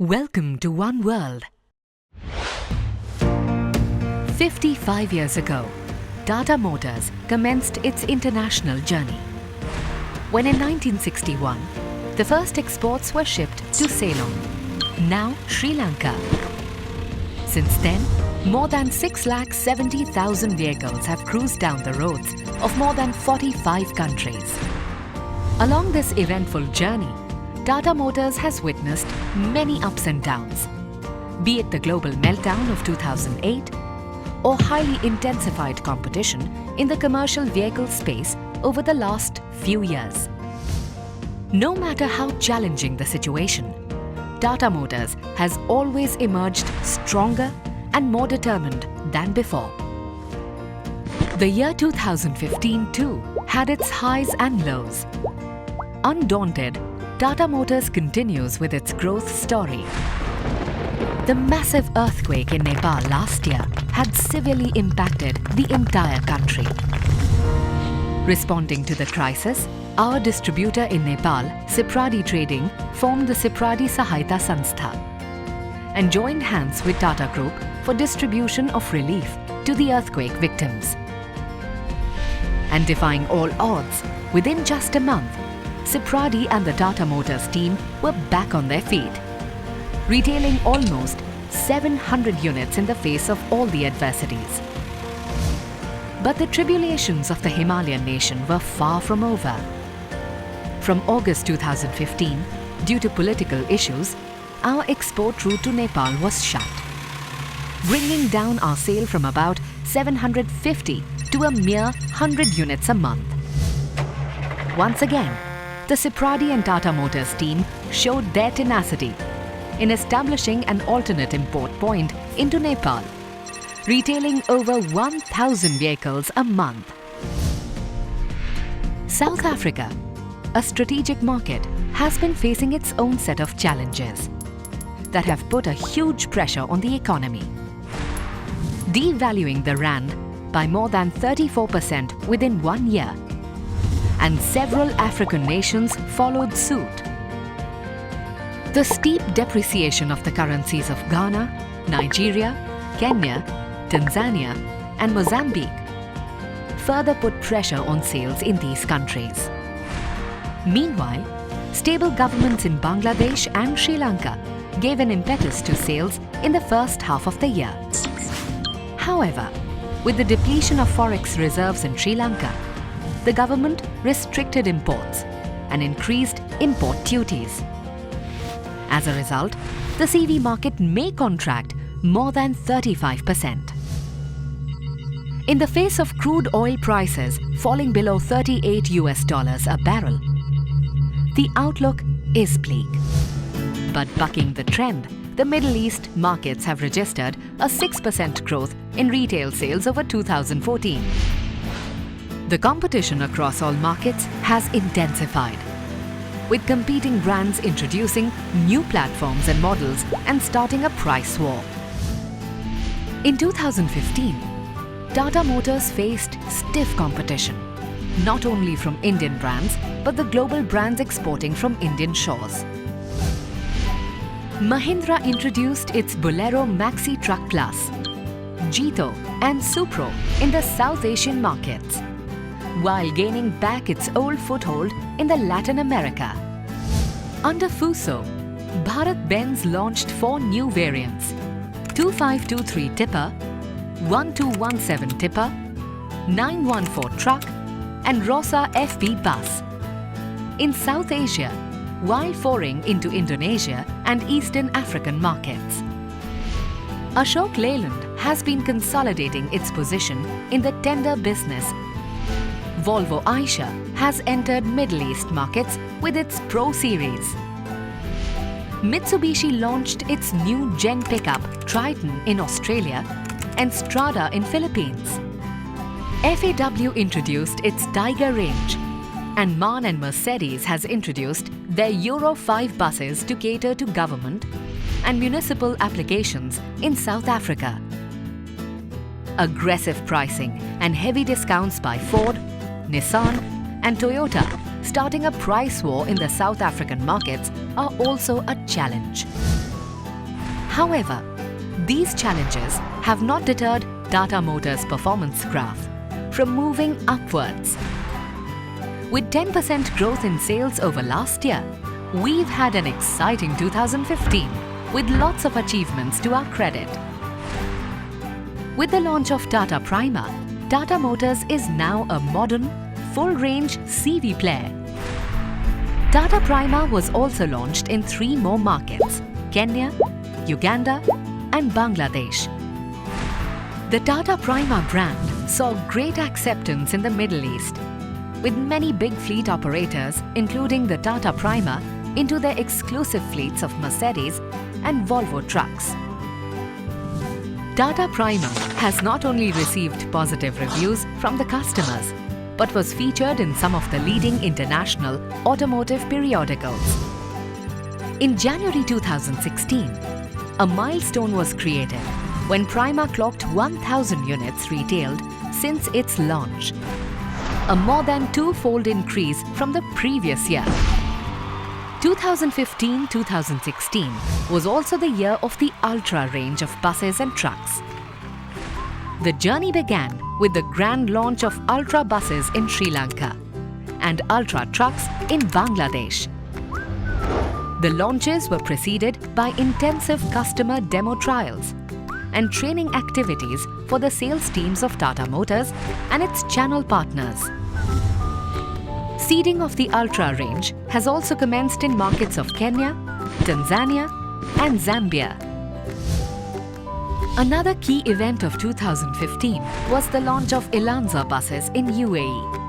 Welcome to One World. 55 years ago, Tata Motors commenced its international journey. When in 1961, the first exports were shipped to Ceylon, now Sri Lanka. Since then, more than 670,000 vehicles have cruised down the roads of more than 45 countries. Along this eventful journey, Tata Motors has witnessed many ups and downs, be it the global meltdown of 2008 or highly intensified competition in the commercial vehicle space over the last few years. No matter how challenging the situation, Tata Motors has always emerged stronger and more determined than before. The year 2015 too had its highs and lows. Undaunted, Tata Motors continues with its growth story. The massive earthquake in Nepal last year had severely impacted the entire country. Responding to the crisis, our distributor in Nepal, Sipradi Trading, formed the Sipradi Sahayata Sanstha and joined hands with Tata Group for distribution of relief to the earthquake victims. And defying all odds, within just a month, Sipradi and the Tata Motors team were back on their feet, retailing almost 700 units in the face of all the adversities. But the tribulations of the Himalayan nation were far from over. From August 2015, due to political issues, our export route to Nepal was shut, bringing down our sale from about 750 to a mere 100 units a month. Once again, the Sipradi and Tata Motors team showed their tenacity in establishing an alternate import point into Nepal, retailing over 1,000 vehicles a month. South Africa, a strategic market, has been facing its own set of challenges that have put a huge pressure on the economy. Devaluing the rand by more than 34% within 1 year, and several African nations followed suit. The steep depreciation of the currencies of Ghana, Nigeria, Kenya, Tanzania and Mozambique further put pressure on sales in these countries. Meanwhile, stable governments in Bangladesh and Sri Lanka gave an impetus to sales in the first half of the year. However, with the depletion of forex reserves in Sri Lanka, the government restricted imports and increased import duties. As a result, the CV market may contract more than 35%. In the face of crude oil prices falling below $38 a barrel, the outlook is bleak. But bucking the trend, the Middle East markets have registered a 6% growth in retail sales over 2014. The competition across all markets has intensified, with competing brands introducing new platforms and models and starting a price war. In 2015, Tata Motors faced stiff competition, not only from Indian brands, but the global brands exporting from Indian shores. Mahindra introduced its Bolero Maxi Truck Plus, Jeeto and Supro in the South Asian markets, while gaining back its old foothold in the Latin America. Under Fuso, Bharat-Benz launched 4 new variants: 2523 Tipper, 1217 Tipper, 914 Truck and Rosa FB Bus in South Asia, while foraying into Indonesia and Eastern African markets. Ashok Leyland has been consolidating its position in the tender business. Volvo Eicher has entered Middle East markets with its Pro Series. Mitsubishi launched its new Gen pickup Triton in Australia and Strada in Philippines. FAW introduced its Tiger range, and MAN and Mercedes has introduced their Euro 5 buses to cater to government and municipal applications in South Africa. Aggressive pricing and heavy discounts by Ford, Nissan and Toyota starting a price war in the South African markets are also a challenge. However, these challenges have not deterred Tata Motors' performance graph from moving upwards. With 10% growth in sales over last year, we've had an exciting 2015 with lots of achievements to our credit. With the launch of Tata Prima, Tata Motors is now a modern, full-range CV player. Tata Prima was also launched in 3 more markets: Kenya, Uganda and Bangladesh. The Tata Prima brand saw great acceptance in the Middle East, with many big fleet operators, including the Tata Prima, into their exclusive fleets of Mercedes and Volvo trucks. Tata Prima has not only received positive reviews from the customers, but was featured in some of the leading international automotive periodicals. In January 2016, a milestone was created when Prima clocked 1,000 units retailed since its launch, a more than 2-fold increase from the previous year. 2015-2016 was also the year of the Ultra range of buses and trucks. The journey began with the grand launch of Ultra buses in Sri Lanka and Ultra trucks in Bangladesh. The launches were preceded by intensive customer demo trials and training activities for the sales teams of Tata Motors and its channel partners. Seeding of the Ultra range has also commenced in markets of Kenya, Tanzania and Zambia. Another key event of 2015 was the launch of Elanza buses in UAE.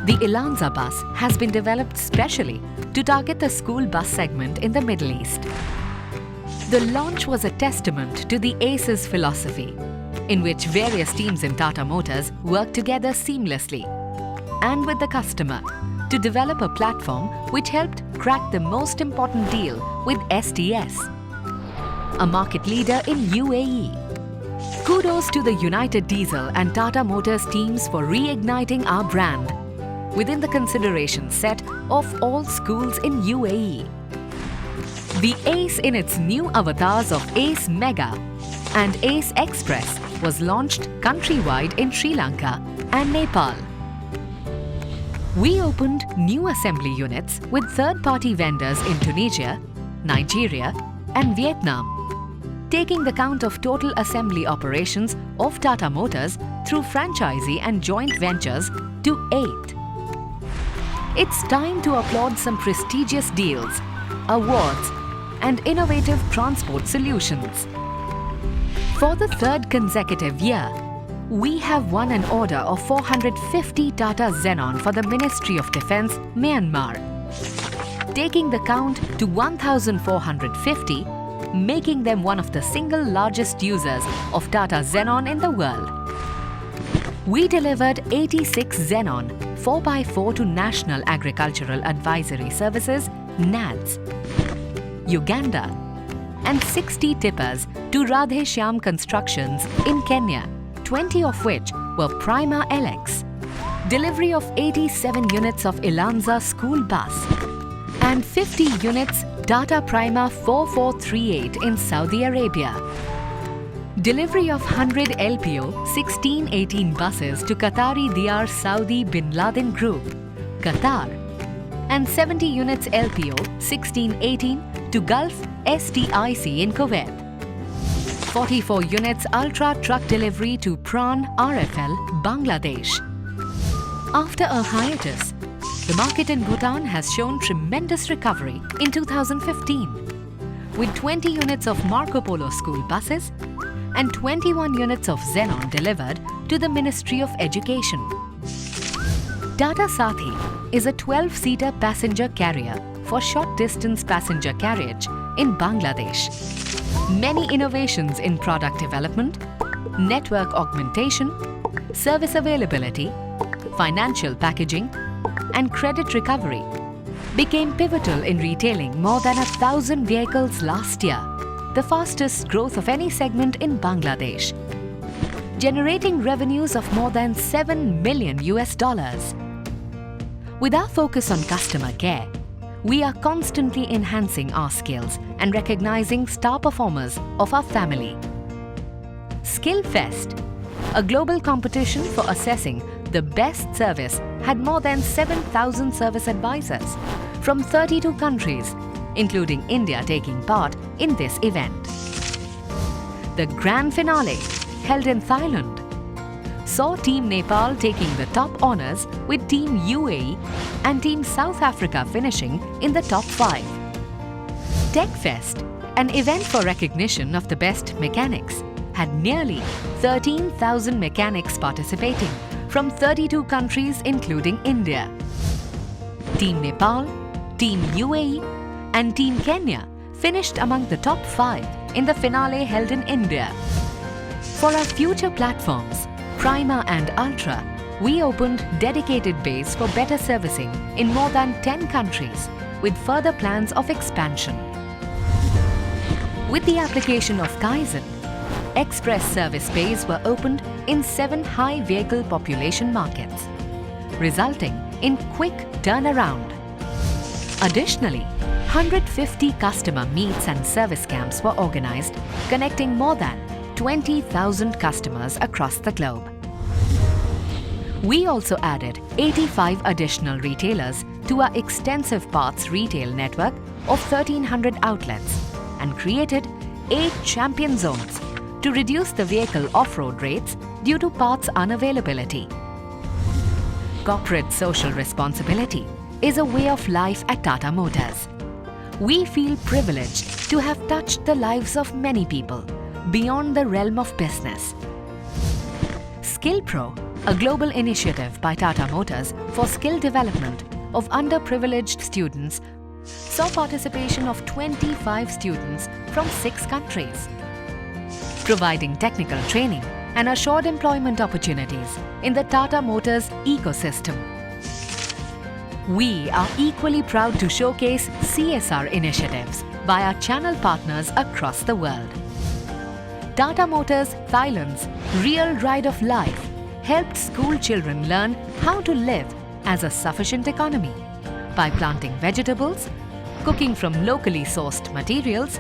The Elanza bus has been developed specially to target the school bus segment in the Middle East. The launch was a testament to the ACES philosophy, in which various teams in Tata Motors work together seamlessly and with the customer to develop a platform which helped crack the most important deal with STS, a market leader in UAE. Kudos to the United Diesel and Tata Motors teams for reigniting our brand within the consideration set of all schools in UAE. The ACE in its new avatars of ACE Mega and ACE Express was launched countrywide in Sri Lanka and Nepal. We opened new assembly units with third-party vendors in Tunisia, Nigeria and Vietnam, taking the count of total assembly operations of Tata Motors through franchisee and joint ventures to 8. It's time to applaud some prestigious deals, awards and innovative transport solutions. For the 3rd consecutive year, we have won an order of 450 Tata Xenon for the Ministry of Defence, Myanmar, taking the count to 1,450, making them one of the single largest users of Tata Xenon in the world. We delivered 86 Xenon 4x4 to National Agricultural Advisory Services, NADS, Uganda, and 60 tippers to Radhe Shyam Constructions in Kenya, 20 of which were Prima LX, delivery of 87 units of Elanza school bus, and 50 units Tata Prima 4438 in Saudi Arabia. Delivery of 100 LPO 1618 buses to Qatari Diyar Saudi Bin Laden Group, Qatar, and 70 units LPO 1618 to Gulf STIC in Kuwait. 44 units Ultra truck delivery to Pran RFL, Bangladesh. After a hiatus, the market in Bhutan has shown tremendous recovery in 2015, with 20 units of Marco Polo school buses and 21 units of Xenon delivered to the Ministry of Education. Tata Saathi is a 12-seater passenger carrier for short-distance passenger carriage in Bangladesh. Many innovations in product development, network augmentation, service availability, financial packaging, and credit recovery became pivotal in retailing more than 1,000 vehicles last year, the fastest growth of any segment in Bangladesh, generating revenues of more than $7 million. With our focus on customer care, we are constantly enhancing our skills and recognizing star performers of our family. Skill Fest, a global competition for assessing the best service, had more than 7,000 service advisors from 32 countries, including India taking part in this event. The grand finale, held in Thailand, saw Team Nepal taking the top honours with Team UAE and Team South Africa finishing in the top 5. Tech Fest, an event for recognition of the best mechanics, had nearly 13,000 mechanics participating from 32 countries including India. Team Nepal, Team UAE and Team Kenya finished among the top 5 in the finale held in India. For our future platforms, Prima and Ultra, we opened dedicated bays for better servicing in more than 10 countries with further plans of expansion. With the application of Kaizen, express service bays were opened in 7 high vehicle population markets, resulting in quick turnaround. Additionally, 150 customer meets and service camps were organized, connecting more than 20,000 customers across the globe. We also added 85 additional retailers to our extensive parts retail network of 1,300 outlets and created 8 champion zones to reduce the vehicle off-road rates due to parts unavailability. Corporate social responsibility is a way of life at Tata Motors. We feel privileged to have touched the lives of many people beyond the realm of business. SkillPro, a global initiative by Tata Motors for skill development of underprivileged students, saw participation of 25 students from 6 countries, providing technical training and assured employment opportunities in the Tata Motors ecosystem. We are equally proud to showcase CSR initiatives by our channel partners across the world. Tata Motors Thailand's Real Ride of Life helped school children learn how to live as a sufficient economy by planting vegetables, cooking from locally sourced materials,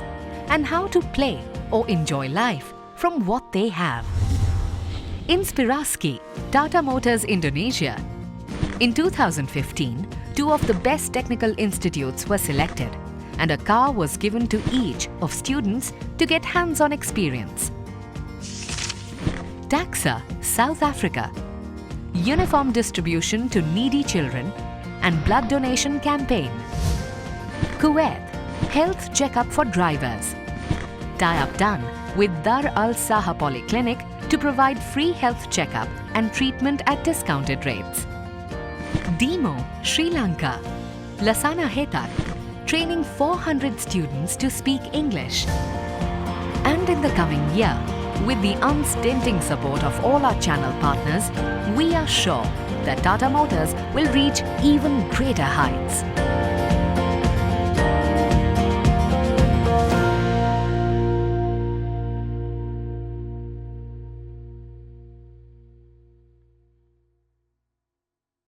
and how to play or enjoy life from what they have. Inspirasi, Tata Motors Indonesia. In 2015, 2 of the best technical institutes were selected and a car was given to each of students to get hands-on experience. Taxa, South Africa. Uniform distribution to needy children and blood donation campaign. Kuwait, health checkup for drivers. Tie-up done with Dar Al Saha Polyclinic to provide free health checkup and treatment at discounted rates. Demo, Sri Lanka. Lasana Hetak, training 400 students to speak English. And in the coming year, with the unstinting support of all our channel partners, we are sure that Tata Motors will reach even greater heights.